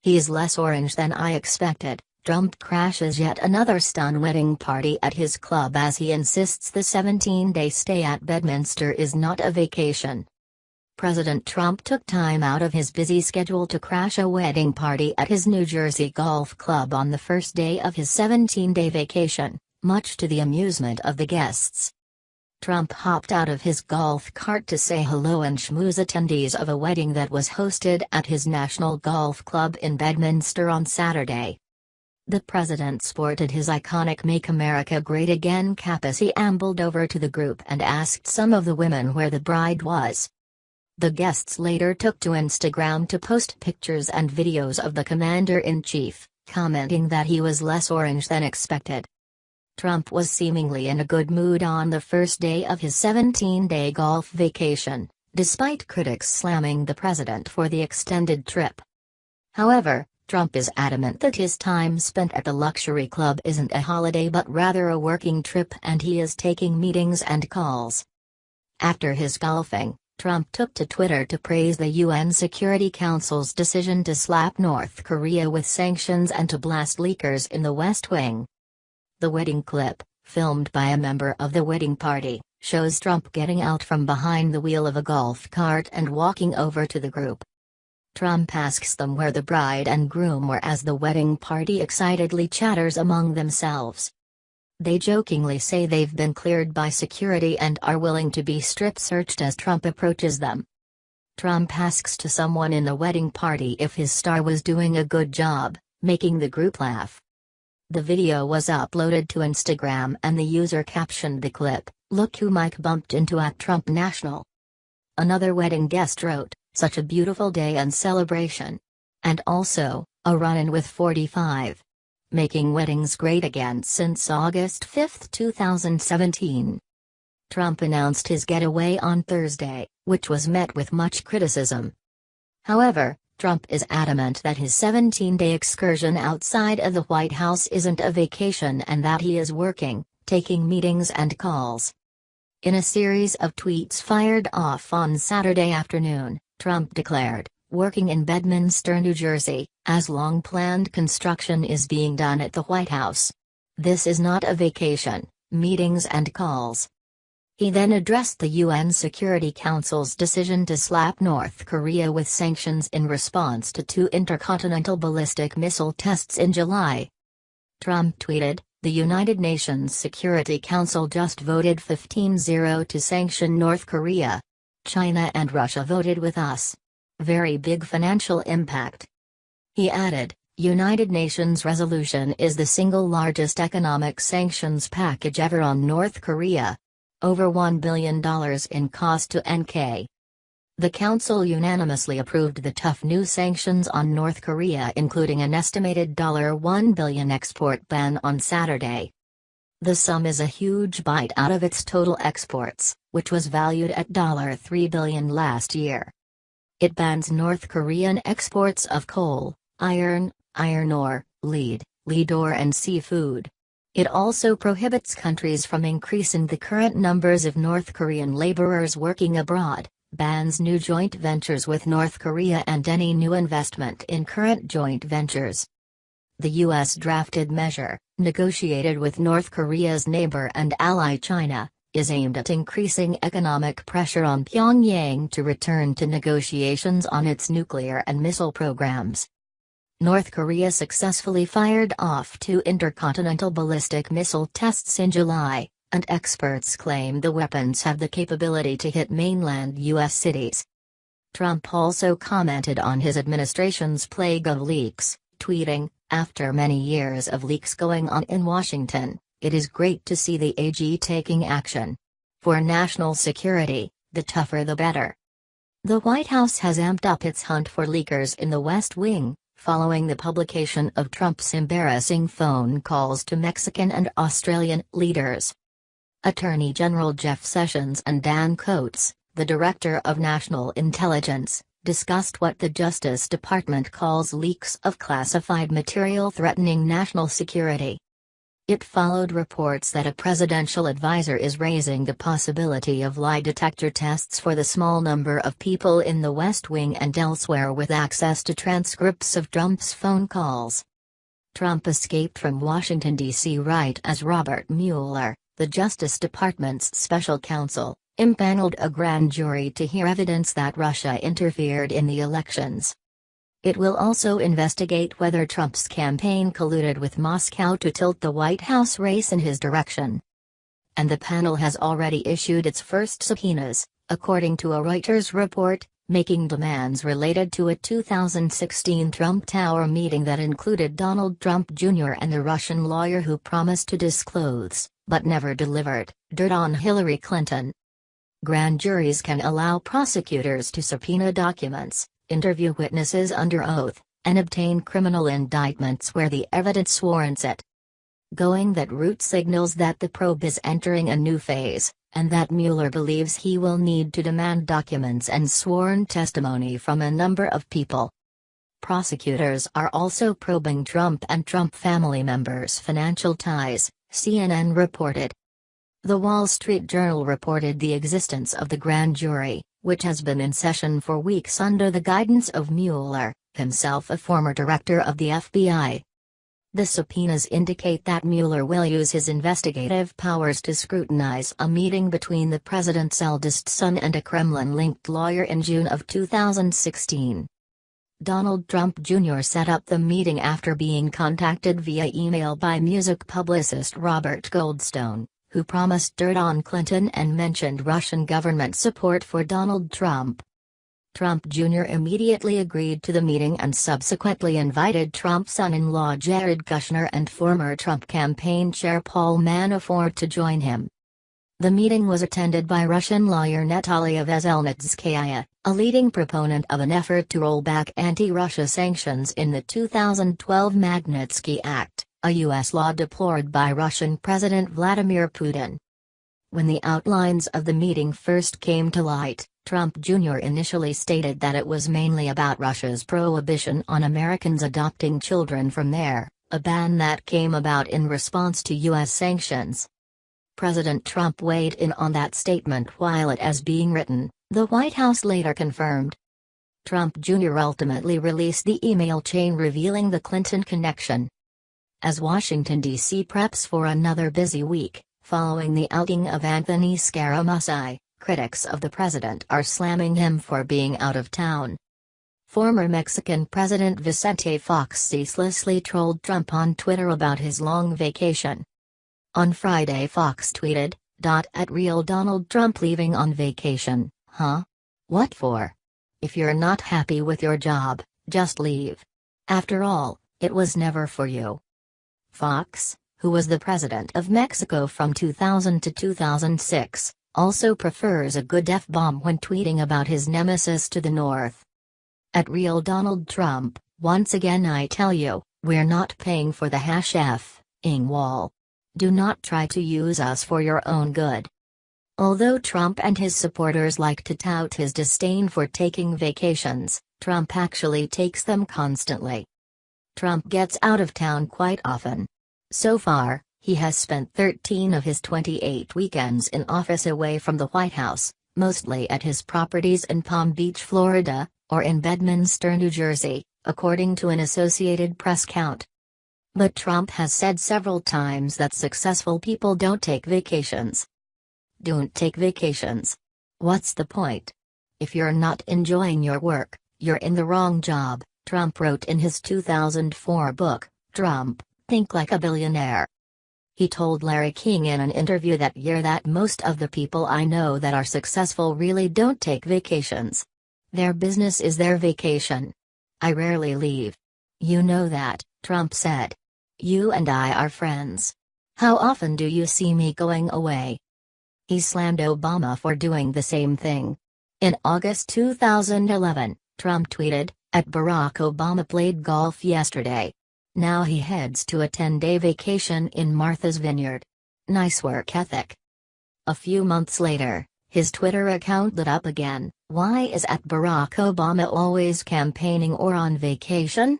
"He's less orange than I expected." Trump crashes yet another stun wedding party at his club as he insists the 17-day stay at Bedminster is not a vacation. President Trump took time out of his busy schedule to crash a wedding party at his New Jersey golf club on the first day of his 17-day vacation, much to the amusement of the guests. Trump hopped out of his golf cart to say hello and schmooze attendees of a wedding that was hosted at his National Golf Club in Bedminster on Saturday. The president sported his iconic "Make America Great Again" cap as he ambled over to the group and asked some of the women where the bride was. The guests later took to Instagram to post pictures and videos of the commander-in-chief, commenting that he was less orange than expected. Trump was seemingly in a good mood on the first day of his 17-day golf vacation, despite critics slamming the president for the extended trip. However, Trump is adamant that his time spent at the luxury club isn't a holiday but rather a working trip, and he is taking meetings and calls. After his golfing, Trump took to Twitter to praise the UN Security Council's decision to slap North Korea with sanctions and to blast leakers in the West Wing. The wedding clip, filmed by a member of the wedding party, shows Trump getting out from behind the wheel of a golf cart and walking over to the group. Trump asks them where the bride and groom were as the wedding party excitedly chatters among themselves. They jokingly say they've been cleared by security and are willing to be strip-searched as Trump approaches them. Trump asks to someone in the wedding party if his star was doing a good job, making the group laugh. The video was uploaded to Instagram and the user captioned the clip, "Look who Mike bumped into at Trump National." Another wedding guest wrote, "Such a beautiful day and celebration." And also, "A run-in with 45. Making weddings great again since August 5, 2017. Trump announced his getaway on Thursday, which was met with much criticism. However, Trump is adamant that his 17-day excursion outside of the White House isn't a vacation and that he is working, taking meetings and calls. In a series of tweets fired off on Saturday afternoon, Trump declared, "Working in Bedminster, New Jersey, as long-planned construction is being done at the White House. This is not a vacation, meetings and calls." He then addressed the UN Security Council's decision to slap North Korea with sanctions in response to 2 intercontinental ballistic missile tests in July. Trump tweeted, "The United Nations Security Council just voted 15-0 to sanction North Korea. China and Russia voted with us. Very big financial impact." He added, "United Nations resolution is the single largest economic sanctions package ever on North Korea. Over $1 billion in cost to NK." The Council unanimously approved the tough new sanctions on North Korea, including an estimated $1 billion export ban on Saturday. The sum is a huge bite out of its total exports, which was valued at $3 billion last year. It bans North Korean exports of coal, iron ore, lead ore and seafood. It also prohibits countries from increasing the current numbers of North Korean laborers working abroad, bans new joint ventures with North Korea and any new investment in current joint ventures. The U.S. drafted measure, negotiated with North Korea's neighbor and ally China, is aimed at increasing economic pressure on Pyongyang to return to negotiations on its nuclear and missile programs. North Korea successfully fired off 2 intercontinental ballistic missile tests in July, and experts claim the weapons have the capability to hit mainland U.S. cities. Trump also commented on his administration's plague of leaks, tweeting, "After many years of leaks going on in Washington, it is great to see the AG taking action. For national security, the tougher the better." The White House has amped up its hunt for leakers in the West Wing, following the publication of Trump's embarrassing phone calls to Mexican and Australian leaders. Attorney General Jeff Sessions and Dan Coats, the Director of National Intelligence, discussed what the Justice Department calls leaks of classified material threatening national security. It followed reports that a presidential advisor is raising the possibility of lie detector tests for the small number of people in the West Wing and elsewhere with access to transcripts of Trump's phone calls. Trump escaped from Washington, D.C. right as Robert Mueller, the Justice Department's special counsel, impaneled a grand jury to hear evidence that Russia interfered in the elections. It will also investigate whether Trump's campaign colluded with Moscow to tilt the White House race in his direction. And the panel has already issued its first subpoenas, according to a Reuters report, making demands related to a 2016 Trump Tower meeting that included Donald Trump Jr. and a Russian lawyer who promised to disclose, but never delivered, dirt on Hillary Clinton. Grand juries can allow prosecutors to subpoena documents, interview witnesses under oath, and obtain criminal indictments where the evidence warrants it. Going that route signals that the probe is entering a new phase, and that Mueller believes he will need to demand documents and sworn testimony from a number of people. Prosecutors are also probing Trump and Trump family members' financial ties, CNN reported. The Wall Street Journal reported the existence of the grand jury, which has been in session for weeks under the guidance of Mueller, himself a former director of the FBI. The subpoenas indicate that Mueller will use his investigative powers to scrutinize a meeting between the president's eldest son and a Kremlin-linked lawyer in June of 2016. Donald Trump Jr. set up the meeting after being contacted via email by music publicist Robert Goldstone, who promised dirt on Clinton and mentioned Russian government support for Donald Trump. Trump Jr. immediately agreed to the meeting and subsequently invited Trump's son-in-law Jared Kushner and former Trump campaign chair Paul Manafort to join him. The meeting was attended by Russian lawyer Natalia Veselnitskaya, a leading proponent of an effort to roll back anti-Russia sanctions in the 2012 Magnitsky Act, a U.S. law deplored by Russian President Vladimir Putin. When the outlines of the meeting first came to light, Trump Jr. initially stated that it was mainly about Russia's prohibition on Americans adopting children from there, a ban that came about in response to U.S. sanctions. President Trump weighed in on that statement while it was being written, the White House later confirmed. Trump Jr. ultimately released the email chain revealing the Clinton connection. As Washington, D.C. preps for another busy week, following the outing of Anthony Scaramucci, critics of the president are slamming him for being out of town. Former Mexican President Vicente Fox ceaselessly trolled Trump on Twitter about his long vacation. On Friday, Fox tweeted, "At real Donald Trump leaving on vacation, huh? What for? If you're not happy with your job, just leave. After all, it was never for you." Fox, who was the president of Mexico from 2000 to 2006, also prefers a good F-bomb when tweeting about his nemesis to the north. At real Donald Trump, once again I tell you, we're not paying for the F-ing wall. Do not try to use us for your own good. Although Trump and his supporters like to tout his disdain for taking vacations, Trump actually takes them constantly. Trump gets out of town quite often. So far, he has spent 13 of his 28 weekends in office away from the White House, mostly at his properties in Palm Beach, Florida, or in Bedminster, New Jersey, according to an Associated Press count. But Trump has said several times that successful people don't take vacations. Don't take vacations. What's the point? If you're not enjoying your work, you're in the wrong job, Trump wrote in his 2004 book, Trump, Think Like a Billionaire. He told Larry King in an interview that year that most of the people I know that are successful really don't take vacations. Their business is their vacation. I rarely leave. You know that, Trump said. You and I are friends. How often do you see me going away? He slammed Obama for doing the same thing. In August 2011, Trump tweeted, Barack Obama played golf yesterday. Now he heads to a 10-day vacation in Martha's Vineyard. Nice work ethic." A few months later, his Twitter account lit up again. Why is Barack Obama always campaigning or on vacation?